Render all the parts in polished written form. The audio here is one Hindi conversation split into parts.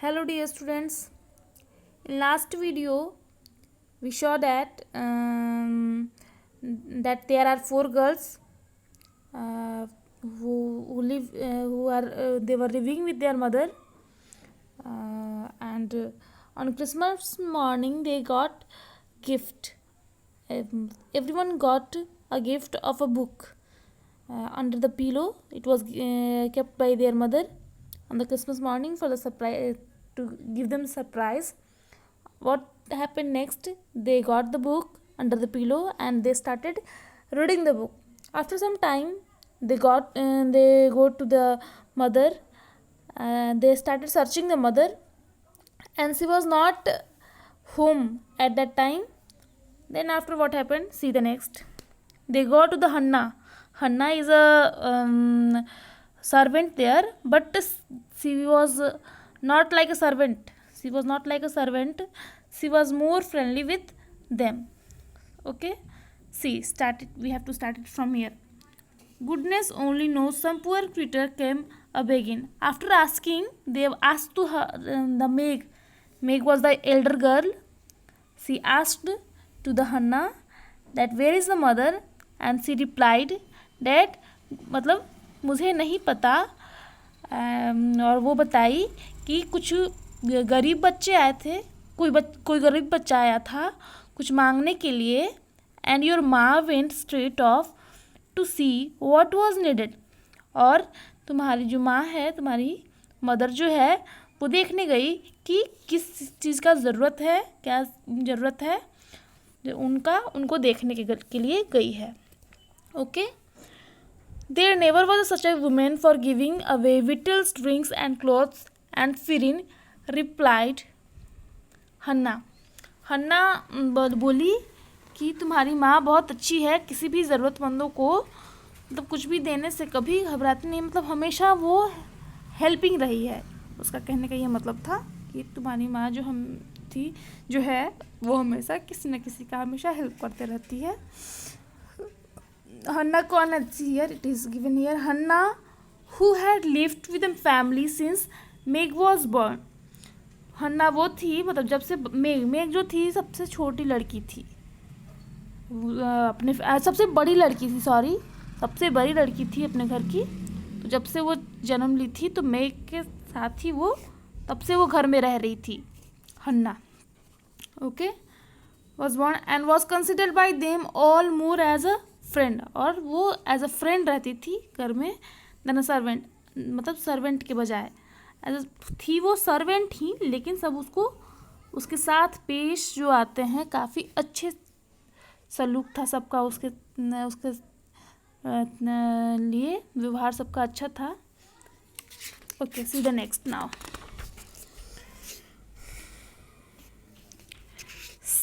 Hello dear students. In last video we saw that there are four girls who live who are they were living with their mother, and on Christmas morning they got gift. Everyone got a gift of a book under the pillow. It was kept by their mother on the Christmas morning for the surprise, to give them surprise. What happened next? They got the book under the pillow and they started reading the book. After some time, they go to the mother. They started searching the mother, and she was not home at that time. Then after what happened? See the next. They go to the Hannah. Hannah is a servant there, but she was not like a servant. She was not like a servant. She was more friendly with them. Okay. See, we have to start it from here. Goodness only knows, some poor creature came a begging. After asking, they asked to her, the Meg. Meg was the elder girl. She asked to the Hannah that where is the mother, and she replied that मतलब मुझे नहीं पता, और वो बताई कि कुछ गरीब बच्चे आए थे, कोई गरीब बच्चा आया था कुछ मांगने के लिए, एंड योर माँ went straight off to see what was needed, और तुम्हारी जो माँ है, तुम्हारी मदर जो है, वो देखने गई कि किस चीज़ का ज़रूरत है, क्या ज़रूरत है, जो उनको देखने के लिए गई है. Okay. There never was such a women for giving away vittles, drinks and clothes and firing replied Hannah. Hannah बोली कि तुम्हारी माँ बहुत अच्छी है, किसी भी ज़रूरतमंदों को मतलब कुछ भी देने से कभी घबराती नहीं, मतलब हमेशा वो हेल्पिंग रही है. उसका कहने का ये मतलब था कि तुम्हारी माँ जो है वो हमेशा किसी न किसी का हमेशा हेल्प करते रहती है. हन्ना कौन है? Here it is given here. Hannah who had lived with family since Meg was born. Hannah वो थी, मतलब जब से मेग जो थी सबसे छोटी लड़की थी, अपने सबसे बड़ी लड़की थी, सबसे बड़ी लड़की थी अपने घर की. तो जब से वो जन्म ली थी तो मेग के साथ ही वो तब से वो घर में रह रही थी Hannah. Okay. Was born and was considered by them all more as a friend, और वो एज अ फ्रेंड रहती थी घर में देन अ सर्वेंट, मतलब सर्वेंट के बजाय थी वो सर्वेंट ही, लेकिन सब उसके साथ पेश जो आते हैं काफ़ी अच्छे सलूक था सबका, उसके लिए व्यवहार सबका अच्छा था. Okay. See the next now.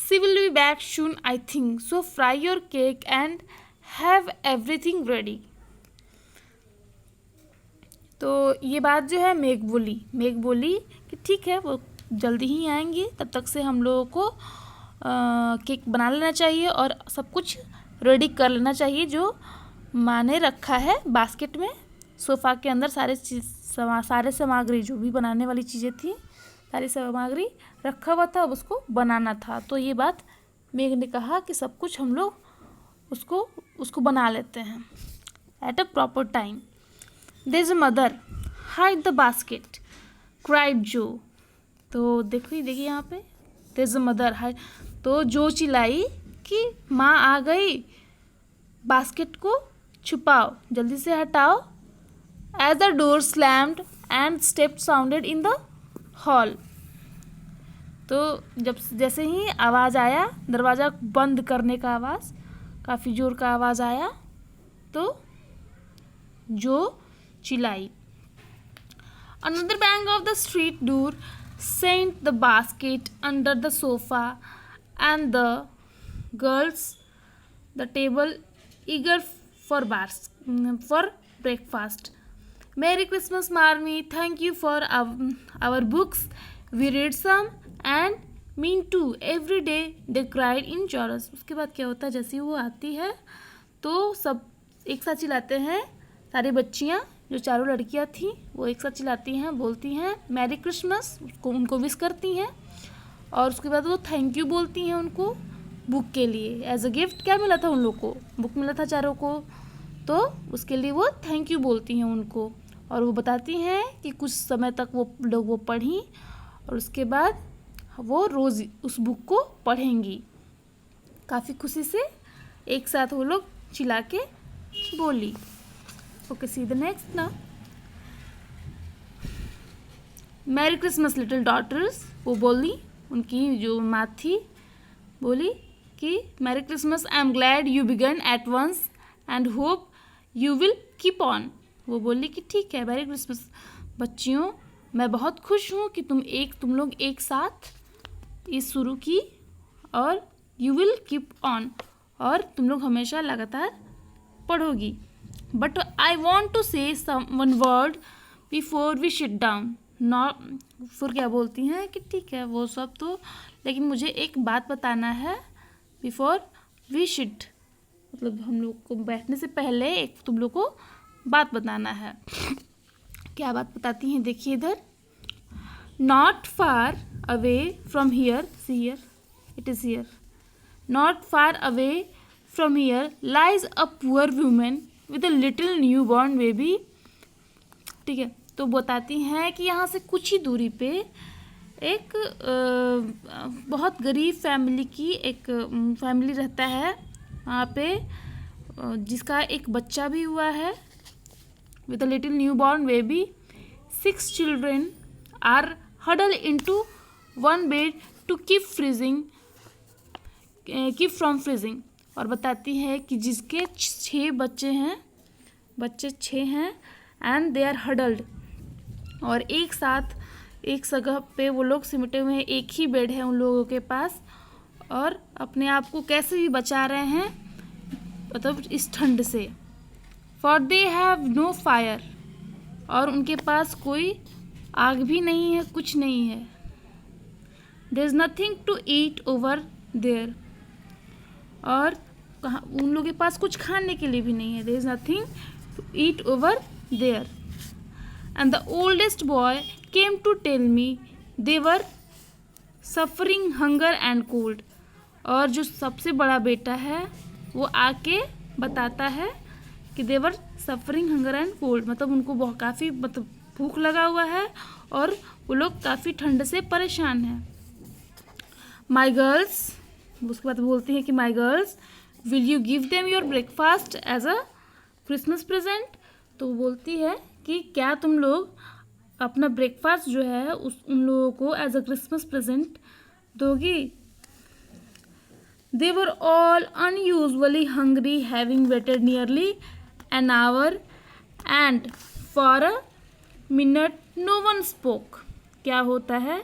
She will be back soon, I think. So fry your cake and have everything ready. तो ये बात जो है मेग बोली कि ठीक है, वो जल्दी ही आएंगी, तब तक से हम लोगों को केक बना लेना चाहिए और सब कुछ रेडी कर लेना चाहिए जो माँ ने रखा है बास्केट में. सोफ़ा के अंदर सारे सामग्री जो भी बनाने वाली चीज़ें थी, सारी सामग्री रखा हुआ था, अब उसको बनाना था. तो ये बात मेग ने कहा कि सब कुछ हम लोग उसको बना लेते हैं at a proper time. There is a mother, hide the basket, cried Jo. तो देखिए यहाँ पे there is a mother, hide. तो जो चिल्लाई कि माँ आ गई, बास्केट को छुपाओ, जल्दी से हटाओ. As the door slammed and step sounded in the hall. तो जैसे ही आवाज़ आया, दरवाज़ा बंद करने का आवाज़, काफ़ी ज़ोर का आवाज़ आया, तो जो चिल्लाई. Another bang of the street door sent the basket under the sofa and the girls the table eager for breakfast. Merry Christmas, Marmy. Thank you for our books. We read some and mean too. Every day they cried in chorus. उसके बाद क्या होता है, जैसे ही वो आती है तो सब एक साथ चिल्लाते हैं, सारी बच्चियाँ जो चारों लड़कियां थी वो एक साथ चिल्लाती हैं, बोलती हैं मैरी क्रिसमस, उनको विश करती हैं। और उसके बाद वो थैंक यू बोलती हैं उनको बुक के लिए। एज अ गिफ्ट क्या मिला था उन लोग को? बुक मिला था चारों को, तो उसके लिए वो थैंक यू बोलती हैं उनको। और वो बताती हैं कि कुछ समय तक वो लोग वो पढ़ी और उसके बाद वो रोज़ उस बुक को पढ़ेंगी। काफ़ी खुशी से एक साथ वो लोग चिल्ला के बोली। ओके, सी द नेक्स्ट ना। मैरी क्रिसमस लिटिल डॉटर्स, वो बोली, उनकी जो माँ थी बोली कि merry Christmas, I am glad you began at once and hope you will keep on. वो बोली कि ठीक है मैरी क्रिसमस बच्चियों, मैं बहुत खुश हूँ कि तुम लोग एक साथ ये शुरू की और यू विल कीप ऑन, और तुम लोग हमेशा लगातार पढ़ोगी। But I want to say some one word before we sit down. Not, फिर क्या बोलती हैं कि ठीक है वो सब तो, लेकिन मुझे एक बात बताना है बिफोर वी शिट, मतलब हम लोग को बैठने से पहले एक तुम लोग को बात बताना है। क्या बात बताती हैं देखिए इधर। Not far away from here, see here, it is here, not far away from here lies a poor women with a little new born baby. ठीक है, तो बताती हैं कि यहाँ से कुछ ही दूरी पे एक बहुत गरीब फैमिली की एक फैमिली रहता है वहाँ पे, जिसका एक बच्चा भी हुआ है with a little new born baby. 6 children are huddled into one bed to keep from freezing। और बताती है कि जिसके 6 बच्चे हैं एंड दे आर हडल्ड, और एक साथ एक जगह पे वो लोग सिमटे हुए हैं, एक ही बेड है उन लोगों के पास, और अपने आप को कैसे भी बचा रहे हैं मतलब इस ठंड से। For they have no fire, और उनके पास कोई आग भी नहीं है, कुछ नहीं है। There is nothing to eat over there, और उन लोगों के पास कुछ खाने के लिए भी नहीं है। There is nothing to eat over there. And the oldest boy came to tell me they were suffering hunger and cold, और जो सबसे बड़ा बेटा है वो आके बताता है कि they were suffering hunger and cold, मतलब उनको बहुत काफ़ी मतलब भूख लगा हुआ है और वो लोग काफ़ी ठंड से परेशान हैं। माई गर्ल्स, उसके बाद बोलती हैं कि my girls will you give them your breakfast as a Christmas present. तो वो बोलती है कि क्या तुम लोग अपना ब्रेकफास्ट जो है उन लोगों को एज अ क्रिसमस प्रेजेंट दोगी। They were all unusually hungry, having waited nearly an hour and for a minute no one spoke। क्या होता है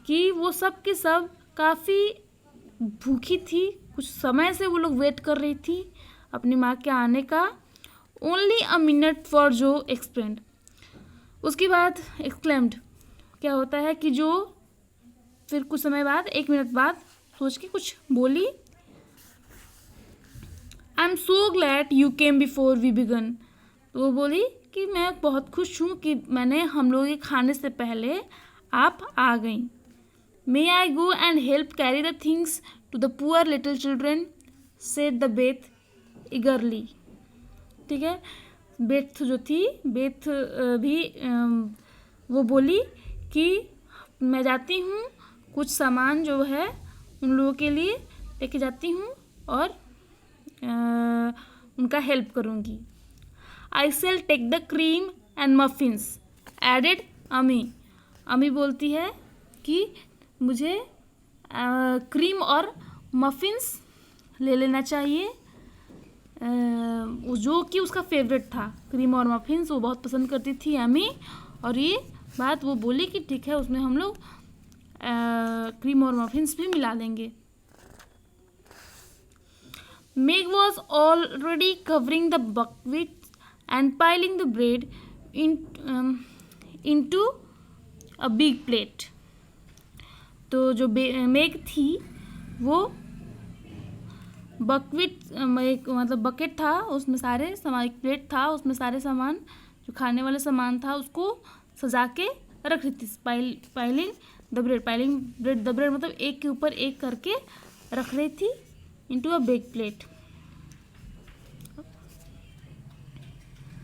कि वो सब के सब काफ़ी भूखी थी, कुछ समय से वो लोग वेट कर रही थी अपनी माँ के आने का। ओनली अ मिनट फॉर जो एक्सप्लेंड, उसके बाद एक्सक्लेम्ड, क्या होता है कि जो फिर कुछ समय बाद 1 मिनट बाद सोच के कुछ बोली। I am so glad you came before we began. तो वो बोली कि मैं बहुत खुश हूँ कि हम लोग के खाने से पहले आप आ गई। May I go and help carry the things to the poor little children, said the Beth eagerly. ठीक है, बेथ जो थी, बेथ भी वो बोली कि मैं जाती हूँ, कुछ सामान जो है उन लोगों के लिए लेके जाती हूँ और उनका हेल्प करूँगी। I shall take the cream and muffins, added Amy. Amy बोलती है कि मुझे क्रीम और मफिन्स ले लेना चाहिए, जो कि उसका फेवरेट था। क्रीम और मफिन्स वो बहुत पसंद करती थी अमी, और ये बात वो बोली कि ठीक है उसमें हम लोग क्रीम और मफिन्स भी मिला लेंगे। Meg was already covering the bucket and piling the bread into a big plate। तो जो मेग थी वो बकेट, मतलब बकेट था, उसमें सारे सामान, एक प्लेट था उसमें सारे सामान जो खाने वाला सामान था उसको सजा के रख रही थी। Piling the bread, piling bread the bread मतलब एक के ऊपर एक करके रख रही थी इनटू अ बिग प्लेट।